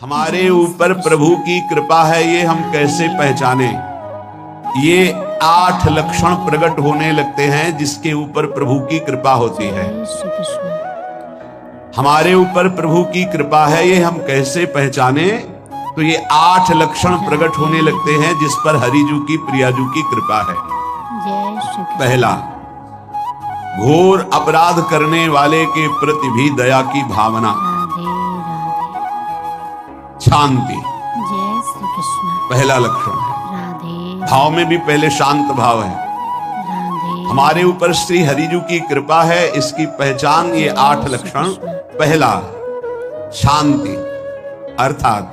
हमारे ऊपर प्रभु की कृपा है ये हम कैसे पहचाने? ये 8 लक्षण प्रकट होने लगते हैं जिसके ऊपर प्रभु की कृपा होती है। हमारे ऊपर प्रभु की कृपा है ये हम कैसे पहचाने? तो ये 8 लक्षण प्रकट होने लगते हैं जिस पर हरिजू की प्रियाजू की कृपा है। पहला, घोर अपराध करने वाले के प्रति भी दया की भावना, शांति पहला लक्षण है। भाव में भी पहले शांत भाव है। हमारे ऊपर श्री हरिजू की कृपा है, इसकी पहचान ये 8 लक्षण। पहला, शांति, अर्थात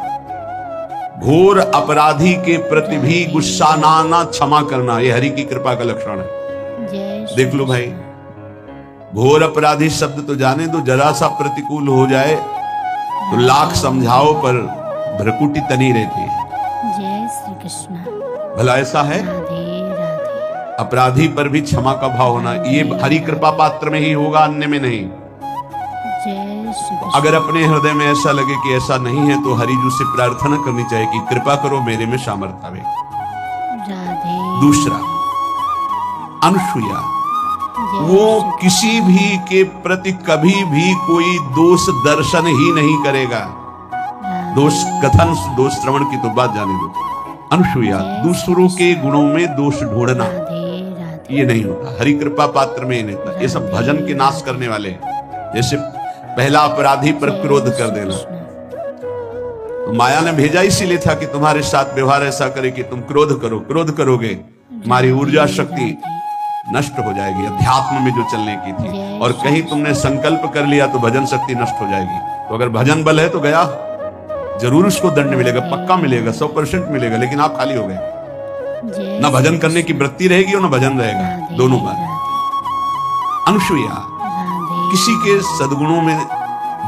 घोर अपराधी के प्रति भी गुस्सा ना क्षमा करना, ये हरि की कृपा का लक्षण है। देख लो भाई, घोर अपराधी शब्द तो जाने दो, जरा सा प्रतिकूल हो जाए तो लाख समझाओ पर भ्रकुटी तनी रहती है। जय श्री कृष्ण। भला ऐसा है? अपराधी पर भी क्षमा का भाव होना, ये हरि कृपा पात्र में ही होगा, अन्य में नहीं। अगर अपने हृदय में ऐसा लगे कि ऐसा नहीं है तो हरिजू से प्रार्थना करनी चाहिए कि कृपा करो मेरे में सामर्थ्य आवे। दूसरा, अनुसूया, वो किसी भी के प्रति कभी भी कोई दोष दर्शन ही नहीं करेगा। दोष कथन, दोष श्रवण की तो बात जाने दो। अनुसूया, दूसरों के गुणों में दोष ढूंढना ये नहीं होता, हरि कृपा पात्र में ही नहीं होता। ये सब भजन के नाश करने वाले हैं। जैसे पहला अपराधी पर क्रोध कर देना, तो माया ने भेजा इसीलिए था कि तुम्हारे साथ व्यवहार ऐसा करे कि तुम क्रोध करो। क्रोध करोगे तुम्हारी ऊर्जा शक्ति नष्ट हो जाएगी, अध्यात्म में जो चलने की थी। और कहीं तुमने संकल्प कर लिया तो भजन शक्ति नष्ट हो जाएगी। तो अगर भजन बल है तो गया, जरूर उसको दंड मिलेगा, पक्का मिलेगा, 100% मिलेगा, लेकिन आप खाली हो गए। ना भजन करने की वृत्ति रहेगी और ना भजन रहेगा, दोनों बात। अनुसूया, किसी के सद्गुणों में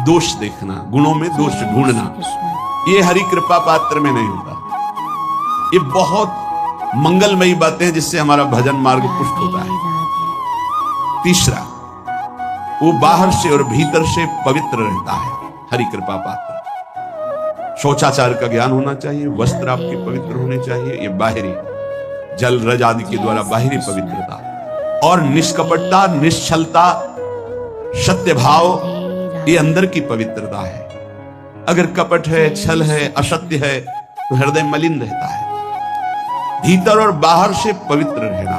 दोष देखना, गुणों में दोष ढूंढना, ये हरि कृपा पात्र में नहीं होता। ये बहुत मंगलमयी बातें हैं जिससे हमारा भजन मार्ग पुष्ट होता है। तीसरा, वो बाहर से और भीतर से पवित्र रहता है, हरि कृपा पात्र। शौचाचार का ज्ञान होना चाहिए, वस्त्र आपके पवित्र होने चाहिए, ये बाहरी जल रज आदि के द्वारा बाहरी पवित्रता। और निष्कपटता, निश्चलता, सत्य भाव, ये अंदर की पवित्रता है। अगर कपट है, छल है, असत्य है तो हृदय मलिन रहता है। भीतर और बाहर से पवित्र रहना,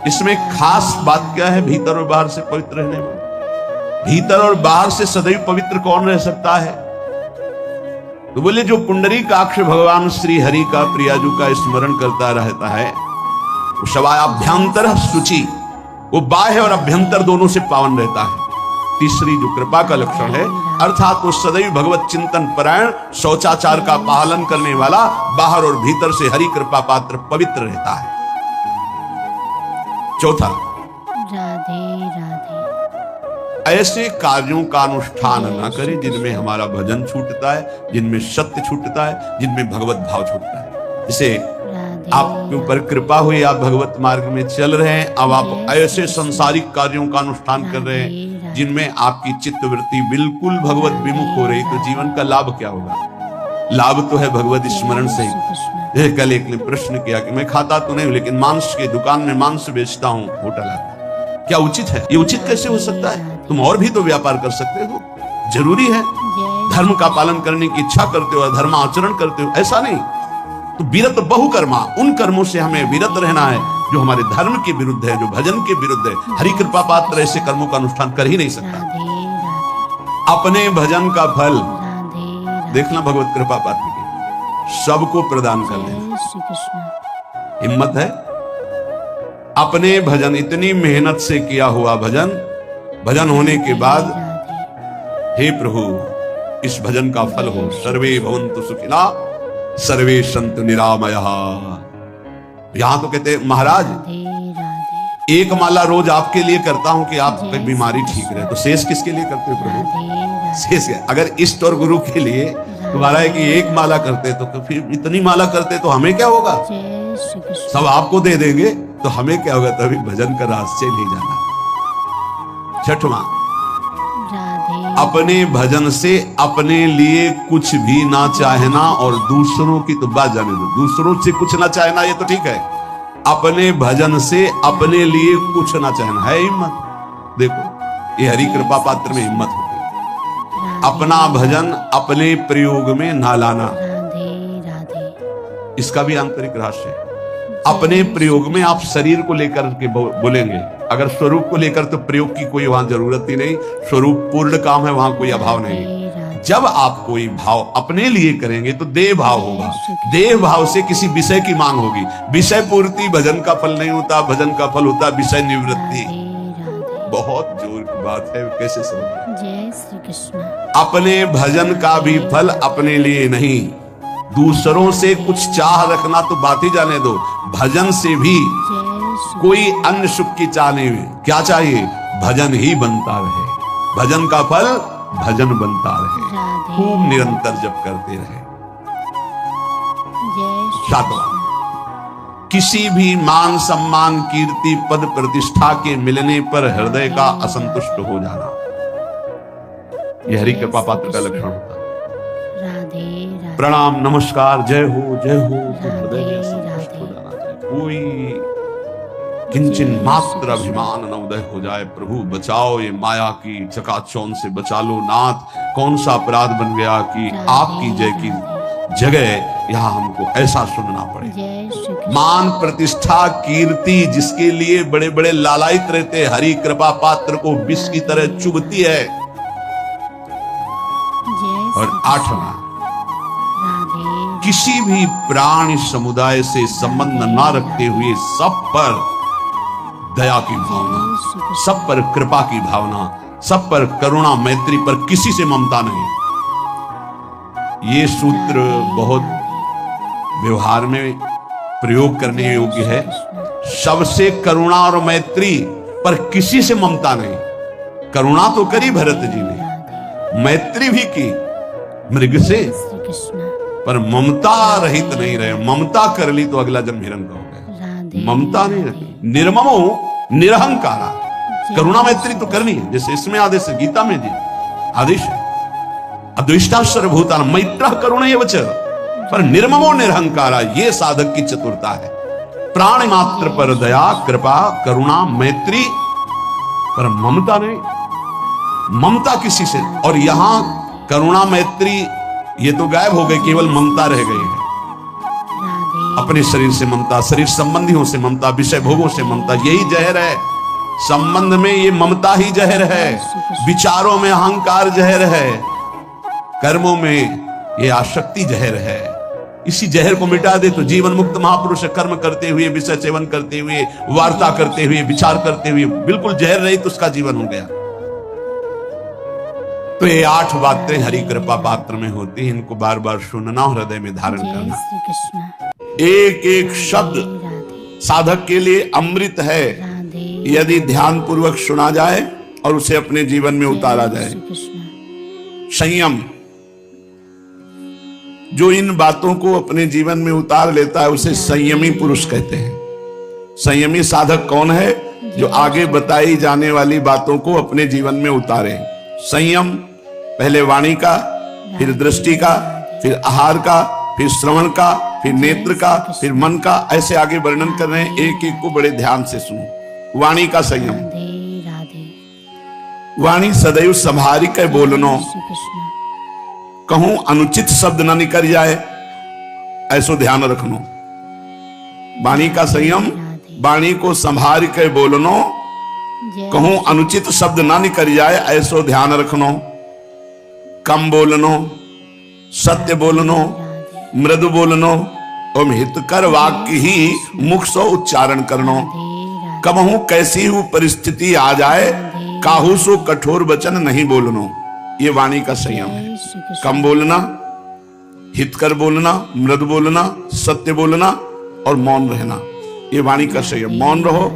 इसमें खास बात क्या है? भीतर और बाहर से पवित्र रहने में, भीतर और बाहर से सदैव पवित्र कौन रह सकता है? तो बोले जो पुंडरीकाक्ष भगवान श्री हरि का प्रियाजू का स्मरण करता रहता है, वो शवाभ्यंतर शुचि, वो बाह्य और अभ्यंतर दोनों से पावन रहता है। तीसरी जो कृपा का लक्षण है, अर्थात वो सदैव भगवत चिंतन परायण, शौचाचार का पालन करने वाला, बाहर और भीतर से हरि कृपा पात्र पवित्र रहता है। चौथा, राधे राधे, ऐसे कार्यों का अनुष्ठान न करें जिनमें हमारा भजन छूटता है, जिनमें सत्य छूटता है, जिनमें भगवत भाव छूटता है। जैसे आपके ऊपर कृपा हुई, आप भगवत मार्ग में चल रहे हैं, अब आप ऐसे संसारिक कार्यों का अनुष्ठान कर रहे हैं जिनमें आपकी चित्तवृत्ति बिल्कुल भगवत विमुख हो रही, तो जीवन का लाभ क्या होगा? लाभ तो है भगवत स्मरण से ही। कल एक ने प्रश्न किया कि मैं खाता तो नहीं लेकिन मांस की दुकान में मांस बेचता हूं, होटल आता, क्या उचित है? ये उचित कैसे हो सकता है? तुम और भी तो व्यापार कर सकते हो। जरूरी है धर्म का पालन करने की इच्छा करते हो, धर्म आचरण करते हो, ऐसा नहीं। तो विरत बहुकर्मा, उन कर्मों से हमें विरत रहना है जो हमारे धर्म के विरुद्ध है, जो भजन के विरुद्ध है। हरि कृपा पात्र ऐसे कर्मों का अनुष्ठान कर ही नहीं सकता। अपने भजन का फल देखना भगवत कृपा पात्र की सबको प्रदान कर देना। हिम्मत है? अपने भजन, इतनी मेहनत से किया हुआ भजन, भजन होने के बाद हे प्रभु इस भजन का फल हो, सर्वे भवन्तु सुखिना सर्वे सन्तु निरामयः। यहां तो कहते महाराज एक माला रोज आपके लिए करता हूं कि आपकी बीमारी ठीक रहे, तो शेष किसके लिए करते हो प्रभु? शेष अगर इष्ट और गुरु के लिए तुम्हारा है कि एक माला करते तो फिर इतनी माला करते तो हमें क्या होगा? सब आपको दे देंगे तो हमें क्या होगा? तभी भजन का रहस्य नहीं जाना। छठवां, अपने भजन से अपने लिए कुछ भी ना चाहना और दूसरों की तो बात जाने दो, दूसरों से कुछ ना चाहना ये तो ठीक है, अपने भजन से अपने लिए कुछ ना चाहना है हिम्मत। देखो ये हरि कृपा पात्र में हिम्मत होती है, अपना भजन अपने प्रयोग में ना लाना, इसका भी आंतरिक रहस्य है। अपने प्रयोग में आप शरीर को लेकर के बोलेंगे, अगर स्वरूप को लेकर तो प्रयोग की कोई वहां जरूरत ही नहीं, स्वरूप पूर्ण काम है, वहां कोई अभाव नहीं। जब आप कोई भाव अपने लिए करेंगे तो देह भाव होगा, देह भाव से किसी विषय की मांग होगी, विषय पूर्ति भजन का फल नहीं होता, भजन का फल होता विषय निवृत्ति। बहुत जोर की बात है, कैसे समझ? जय श्री कृष्ण। अपने भजन का भी फल अपने लिए नहीं, दूसरों से कुछ चाह रखना तो बात ही जाने दो, भजन से भी कोई अन्य सुख की चाह नहीं। क्या चाहिए? भजन ही बनता रहे, भजन का फल भजन बनता रहे, खूब निरंतर जप करते रहे। सातवां, किसी भी मान सम्मान कीर्ति पद प्रतिष्ठा के मिलने पर हृदय का असंतुष्ट हो जाना, यह हरि कृपा पात्र का लक्षण होता है। प्रणाम नमस्कार जय हो तो हृदय में असंतुष्ट हो जाना चाहिए, कोई किंचन मात्र अभिमान न उदय हो जाए। प्रभु बचाओ, ये माया की चकाचौंध से बचा लो नाथ, कौन सा अपराध बन गया कि आपकी जय की जगह यहां हमको ऐसा सुनना पड़े। मान प्रतिष्ठा कीर्ति जिसके लिए बड़े बड़े लालायित रहते, हरि कृपा पात्र को विष की तरह चुभती है। और आठवां, किसी भी प्राणी समुदाय से संबंध ना रखते हुए सब पर दया की भावना, सब पर कृपा की भावना, सब पर करुणा मैत्री पर किसी से ममता नहीं। ये सूत्र बहुत व्यवहार में प्रयोग करने योग्य है। सबसे करुणा और मैत्री पर किसी से ममता नहीं। करुणा तो करी भरत जी ने, मैत्री भी की मृग से, पर ममता रहित नहीं रहे। ममता कर ली तो अगला जन्म हिरण का हो गया, ममता नहीं रखी। निर्ममो निरहंकारा, करुणा मैत्री तो करनी है, जैसे इसमें आदेश है, गीता में जी आदेश है, अद्वेष्टा सर्वभूतान मैत्र करुणा ये वच, पर निर्ममो निरहंकारा, ये साधक की चतुरता है। प्राण मात्र पर दया कृपा करुणा मैत्री, पर ममता नहीं, ममता किसी से। और यहां करुणा मैत्री ये तो गायब हो गई, केवल ममता रह गई है। अपने शरीर से ममता, शरीर संबंधियों से ममता, विषय भोगों से ममता, यही जहर है। संबंध में ये ममता ही जहर है, विचारों में अहंकार जहर है, कर्मों में ये आसक्ति जहर है। इसी जहर को मिटा दे तो जीवन मुक्त महापुरुष कर्म करते हुए, विषय सेवन करते हुए, वार्ता करते हुए, विचार करते हुए, बिल्कुल जहर रहित उसका जीवन हो गया। तो ये 8 बातें हरि कृपा पात्र में होती हैं, इनको बार बार सुनना, हृदय में धारण करना। एक एक शब्द साधक के लिए अमृत है, यदि ध्यान पूर्वक सुना जाए और उसे अपने जीवन में उतारा जाए। संयम, जो इन बातों को अपने जीवन में उतार लेता है उसे संयमी पुरुष कहते हैं। संयमी साधक कौन है? जो आगे बताई जाने वाली बातों को अपने जीवन में उतारे। संयम पहले वाणी का, फिर दृष्टि का, फिर आहार का, फिर श्रवण का, फिर नेत्र का, फिर मन का, ऐसे आगे वर्णन कर रहे हैं। एक एक को बड़े ध्यान से सुनो। वाणी का संयम, वाणी सदैव संभारी के बोलनो, कहूं अनुचित शब्द न निकल जाए, ऐसो ध्यान रखनो। वाणी का संयम, वाणी को संभारी के बोलनो, कहूं अनुचित शब्द ना निकल जाए, ऐसो ध्यान रखनो। कम बोलनो, सत्य बोलनो, मृदु बोलनो, और हितकर वाक्य ही मुख सो उच्चारण करनो। कबहू कैसी हूं परिस्थिति आ जाए, काहू सो कठोर वचन नहीं बोलनो। ये वाणी का संयम है। कम बोलना, हितकर बोलना, मृदु बोलना, सत्य बोलना और मौन रहना, ये वाणी का संयम। मौन रहो,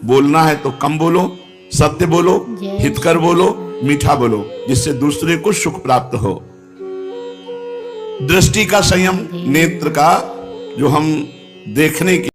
बोलना है तो कम बोलो, सत्य बोलो, हितकर बोलो, मीठा बोलो, जिससे दूसरे को सुख प्राप्त हो। दृष्टि का संयम, नेत्र का, जो हम देखने की